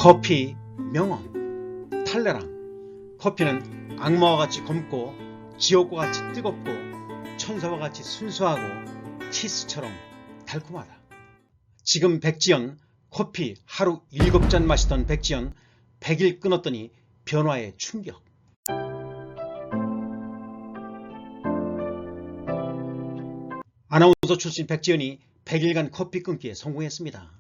커피 명언. 탈레랑. 커피는 악마와 같이 검고 지옥과 같이 뜨겁고 천사와 같이 순수하고 키스처럼 달콤하다. 지금 백지연. 커피 하루 7잔 마시던 백지연 100일 끊었더니 변화의 충격. 아나운서 출신 백지연이 100일간 커피 끊기에 성공했습니다.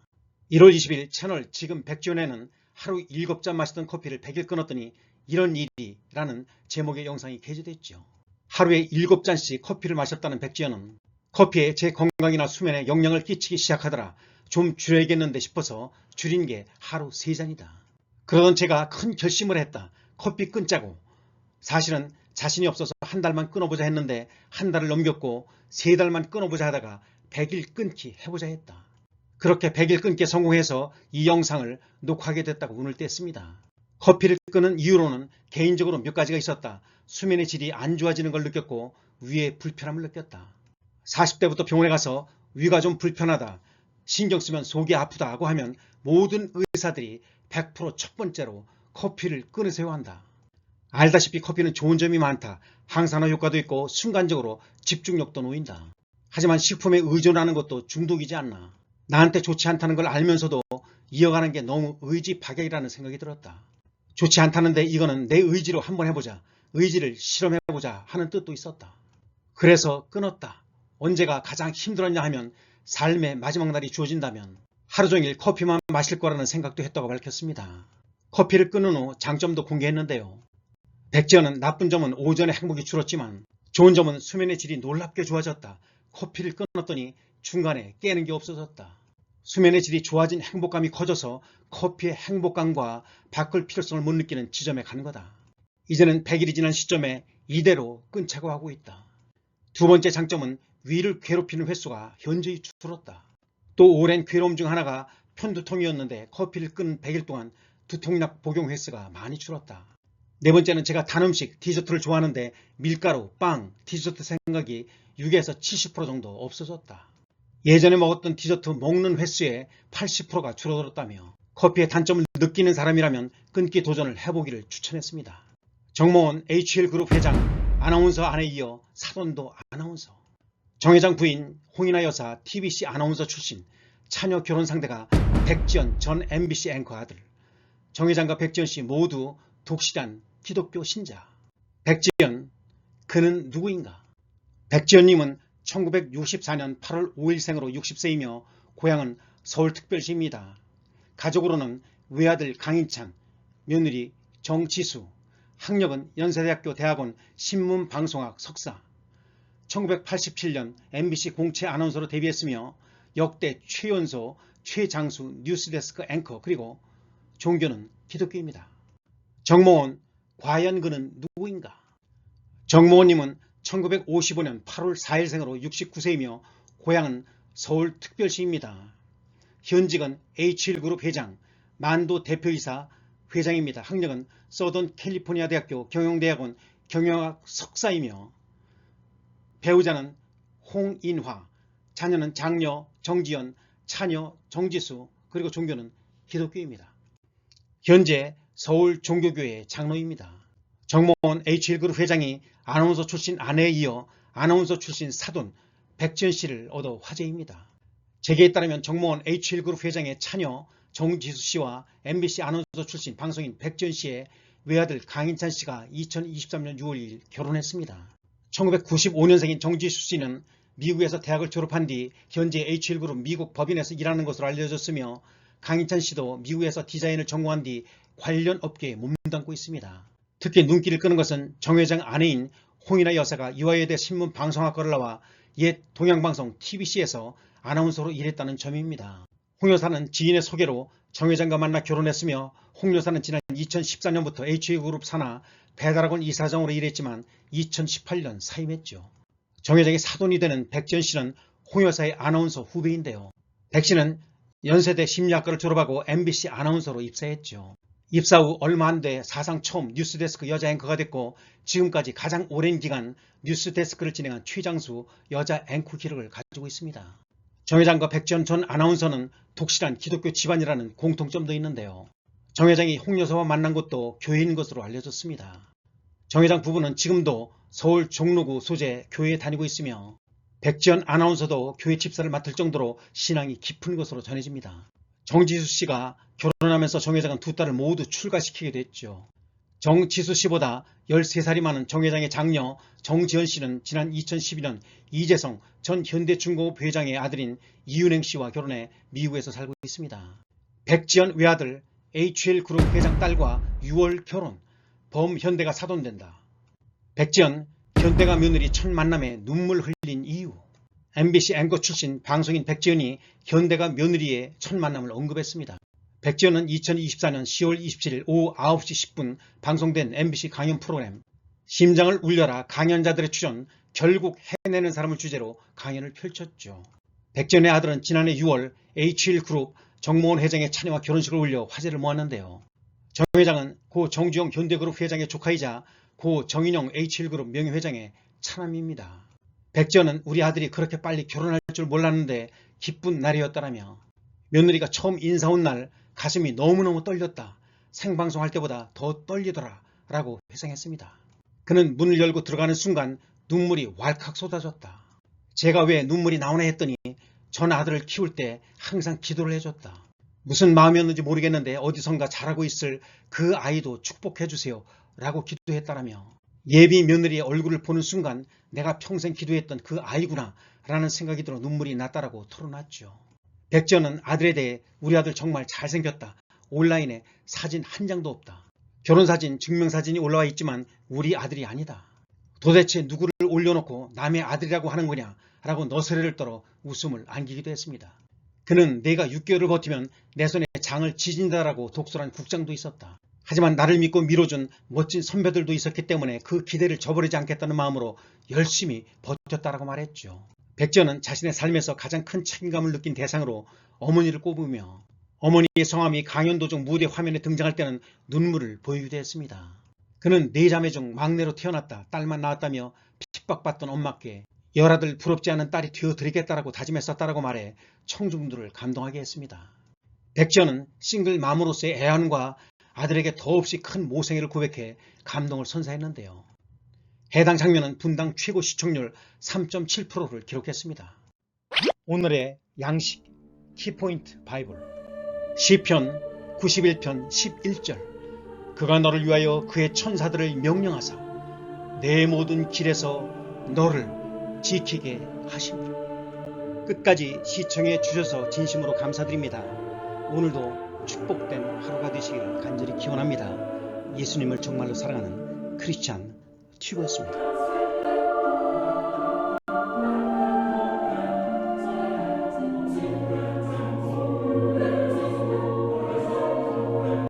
1월 20일 채널 지금 백지연에는 하루 7잔 마시던 커피를 100일 끊었더니 이런 일이 라는 제목의 영상이 게재됐죠. 하루에 7잔씩 커피를 마셨다는 백지연은 커피에 제 건강이나 수면에 영향을 끼치기 시작하더라. 좀 줄여야겠는데 싶어서 줄인 게 하루 3잔이다. 그러던 제가 큰 결심을 했다. 커피 끊자고. 사실은 자신이 없어서 한 달만 끊어보자 했는데 한 달을 넘겼고 3달만 끊어보자 하다가 100일 끊기 해보자 했다. 그렇게 100일 끊기에 성공해서 이 영상을 녹화하게 됐다고 운을 뗐습니다. 커피를 끊은 이유로는 개인적으로 몇 가지가 있었다. 수면의 질이 안 좋아지는 걸 느꼈고 위에 불편함을 느꼈다. 40대부터 병원에 가서 위가 좀 불편하다, 신경 쓰면 속이 아프다 하고 하면 모든 의사들이 100% 첫 번째로 커피를 끊으세요 한다. 알다시피 커피는 좋은 점이 많다. 항산화 효과도 있고 순간적으로 집중력도 놓인다. 하지만 식품에 의존하는 것도 중독이지 않나. 나한테 좋지 않다는 걸 알면서도 이어가는 게 너무 의지 박약이라는 생각이 들었다. 좋지 않다는데 이거는 내 의지로 한번 해보자, 의지를 실험해보자 하는 뜻도 있었다. 그래서 끊었다. 언제가 가장 힘들었냐 하면 삶의 마지막 날이 주어진다면 하루 종일 커피만 마실 거라는 생각도 했다고 밝혔습니다. 커피를 끊은 후 장점도 공개했는데요. 백지연은 나쁜 점은 오전에 행복이 줄었지만 좋은 점은 수면의 질이 놀랍게 좋아졌다. 커피를 끊었더니 중간에 깨는 게 없어졌다. 수면의 질이 좋아진 행복감이 커져서 커피의 행복감과 바꿀 필요성을 못 느끼는 지점에 간 거다. 이제는 100일이 지난 시점에 이대로 끊자고 하고 있다. 두 번째 장점은 위를 괴롭히는 횟수가 현저히 줄었다. 또 오랜 괴로움 중 하나가 편두통이었는데 커피를 끊은 100일 동안 두통약 복용 횟수가 많이 줄었다. 네 번째는 제가 단 음식, 디저트를 좋아하는데 밀가루, 빵, 디저트 생각이 6에서 70% 정도 없어졌다. 예전에 먹었던 디저트 먹는 횟수의 80%가 줄어들었다며 커피의 단점을 느끼는 사람이라면 끊기 도전을 해보기를 추천했습니다. 정모원 HL그룹 회장, 아나운서 아내 이어 사돈도 아나운서. 정 회장 부인 홍인아 여사 TBC 아나운서 출신, 차녀 결혼 상대가 백지연 전 MBC 앵커 아들. 정 회장과 백지연 씨 모두 독실한 기독교 신자. 백지연, 그는 누구인가? 백지연님은 1964년 8월 5일생으로 60세이며 고향은 서울특별시입니다. 가족으로는 외아들 강인찬, 며느리 정지수, 학력은 연세대학교 대학원 신문방송학 석사. 1987년 MBC 공채 아나운서로 데뷔했으며 역대 최연소, 최장수 뉴스데스크 앵커, 그리고 종교는 기독교입니다. 정모원, 과연 그는 누구인가? 정모원님은 1955년 8월 4일생으로 69세이며 고향은 서울특별시입니다. 현직은 H1그룹 회장, 만도 대표이사 회장입니다. 학력은 서던 캘리포니아 대학교 경영대학원 경영학 석사이며 배우자는 홍인화, 자녀는 장녀 정지연, 차녀 정지수, 그리고 종교는 기독교입니다. 현재 서울 종교교회 장로입니다. 정모원 H1그룹 회장이 아나운서 출신 아내에 이어 아나운서 출신 사돈 백지연 씨를 얻어 화제입니다. 재계에 따르면 정모원 H1그룹 회장의 차녀 정지수 씨와 MBC 아나운서 출신 방송인 백지연 씨의 외아들 강인찬 씨가 2023년 6월 2일 결혼했습니다. 1995년생인 정지수 씨는 미국에서 대학을 졸업한 뒤 현재 H1그룹 미국 법인에서 일하는 것으로 알려졌으며 강인찬 씨도 미국에서 디자인을 전공한 뒤 관련 업계에 몸담고 있습니다. 특히 눈길을 끄는 것은 정 회장 아내인 홍인아 여사가 이화여대 신문방송학과를 나와 옛 동양방송 TBC에서 아나운서로 일했다는 점입니다. 홍 여사는 지인의 소개로 정 회장과 만나 결혼했으며 홍 여사는 지난 2014년부터 H그룹 산하 배달학원 이사장으로 일했지만 2018년 사임했죠. 정 회장의 사돈이 되는 백지연 씨는 홍 여사의 아나운서 후배인데요. 백 씨는 연세대 심리학과를 졸업하고 MBC 아나운서로 입사했죠. 입사 후 얼마 안 돼 사상 처음 뉴스데스크 여자 앵커가 됐고 지금까지 가장 오랜 기간 뉴스데스크를 진행한 최장수 여자 앵커 기록을 가지고 있습니다. 정 회장과 백지연 전 아나운서는 독실한 기독교 집안이라는 공통점도 있는데요. 정 회장이 홍 여사와 만난 곳도 교회인 것으로 알려졌습니다. 정 회장 부부는 지금도 서울 종로구 소재 교회에 다니고 있으며 백지연 아나운서도 교회 집사를 맡을 정도로 신앙이 깊은 것으로 전해집니다. 정지수 씨가 결혼하면서 정 회장은 두 딸을 모두 출가시키기도 했죠. 정지수 씨보다 13살이 많은 정 회장의 장녀 정지연 씨는 지난 2012년 이재성 전 현대중공업 회장의 아들인 이윤행 씨와 결혼해 미국에서 살고 있습니다. 백지연 외아들 HL그룹 회장 딸과 6월 결혼, 범현대가 사돈된다. 백지연, 현대가 며느리 첫 만남에 눈물 흘린 이유. MBC 앵커 출신 방송인 백지연이 현대가 며느리의 첫 만남을 언급했습니다. 백지연은 2024년 10월 27일 오후 9시 10분 방송된 MBC 강연 프로그램 심장을 울려라 강연자들의 출연 결국 해내는 사람을 주제로 강연을 펼쳤죠. 백지연의 아들은 지난해 6월 HL그룹 정모원 회장의 차례와 결혼식을 올려 화제를 모았는데요. 정 회장은 고 정주영 현대그룹 회장의 조카이자 고 정인영 HL그룹 명예회장의 차남입니다. 백지연은 우리 아들이 그렇게 빨리 결혼할 줄 몰랐는데 기쁜 날이었다라며 며느리가 처음 인사 온 날 가슴이 너무너무 떨렸다. 생방송할 때보다 더 떨리더라 라고 회상했습니다. 그는 문을 열고 들어가는 순간 눈물이 왈칵 쏟아졌다. 제가 왜 눈물이 나오나 했더니 전 아들을 키울 때 항상 기도를 해줬다. 무슨 마음이었는지 모르겠는데 어디선가 자라고 있을 그 아이도 축복해 주세요 라고 기도했다라며 예비 며느리의 얼굴을 보는 순간 내가 평생 기도했던 그 아이구나 라는 생각이 들어 눈물이 났다라고 털어놨죠. 백지연은 아들에 대해 우리 아들 정말 잘생겼다. 온라인에 사진 한 장도 없다. 결혼사진, 증명사진이 올라와 있지만 우리 아들이 아니다. 도대체 누구를 올려놓고 남의 아들이라고 하는 거냐 라고 너스레를 떨어 웃음을 안기기도 했습니다. 그는 내가 6개월을 버티면 내 손에 장을 지진다라고 독설한 국장도 있었다. 하지만 나를 믿고 밀어준 멋진 선배들도 있었기 때문에 그 기대를 저버리지 않겠다는 마음으로 열심히 버텼다라고 말했죠. 백지연은 자신의 삶에서 가장 큰 책임감을 느낀 대상으로 어머니를 꼽으며 어머니의 성함이 강연도중 무대 화면에 등장할 때는 눈물을 보이기도 했습니다. 그는 4자매 중 막내로 태어났다. 딸만 낳았다며 핍박받던 엄마께 열아들 부럽지 않은 딸이 되어드리겠다라고 다짐했었다라고 말해 청중들을 감동하게 했습니다. 백지연은 싱글 맘으로서의 애환과 아들에게 더없이 큰 모생애를 고백해 감동을 선사했는데요. 해당 장면은 분당 최고 시청률 3.7%를 기록했습니다. 오늘의 양식 키포인트 바이블 시편 91편 11절 그가 너를 위하여 그의 천사들을 명령하사 내 모든 길에서 너를 지키게 하심이라. 끝까지 시청해 주셔서 진심으로 감사드립니다. 오늘도 축복된 하루가 되시기를 간절히 기원합니다. 예수님을 정말로 사랑하는 크리스찬 튜브였습니다.